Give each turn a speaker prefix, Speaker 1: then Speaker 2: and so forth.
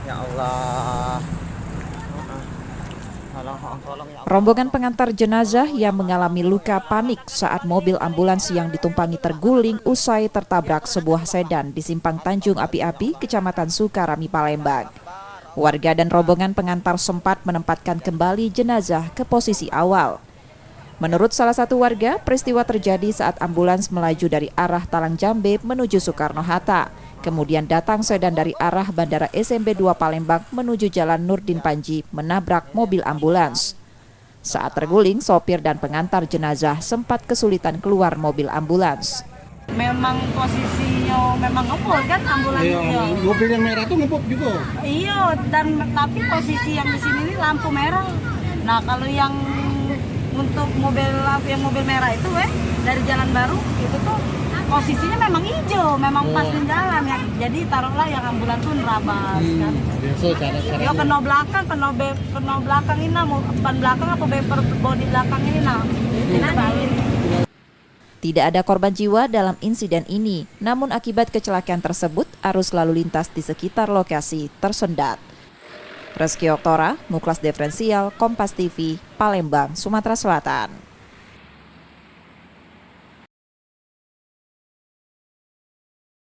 Speaker 1: Ya Allah. Tolong ya Allah.
Speaker 2: Rombongan pengantar jenazah yang mengalami luka panik saat mobil ambulans yang ditumpangi terguling usai tertabrak sebuah sedan di Simpang Tanjung Api-Api, Kecamatan Sukarami, Palembang. Warga dan rombongan pengantar sempat menempatkan kembali jenazah ke posisi awal. Menurut salah satu warga, peristiwa terjadi saat ambulans melaju dari arah Talang Jambe menuju Soekarno-Hatta. Kemudian datang sedan dari arah Bandara SMB 2 Palembang menuju Jalan Nurdin Panji menabrak mobil ambulans. Saat terguling, sopir dan pengantar jenazah sempat kesulitan keluar mobil ambulans.
Speaker 3: Memang posisinya memang ngebul kan ambulansnya.
Speaker 4: Iya, mobil yang merah tuh ngebut juga.
Speaker 3: Iya, dan tapi posisi yang di sini ini lampu merah. Nah, kalau yang untuk mobil merah itu dari Jalan Baru itu tuh posisinya memang hijau, memang pas di jalan ya. Jadi taruhlah yang ambulans tuh nerabas kan.
Speaker 4: Biasa cara-cara.
Speaker 3: Ya kena belakang ini nah, mau depan belakang apa bumper bodi belakang ini nah.
Speaker 2: Tidak ada korban jiwa dalam insiden ini, namun akibat kecelakaan tersebut, arus lalu lintas di sekitar lokasi tersendat. Reski Oktora, Muklas Diferensial, Kompas TV, Palembang, Sumatera Selatan.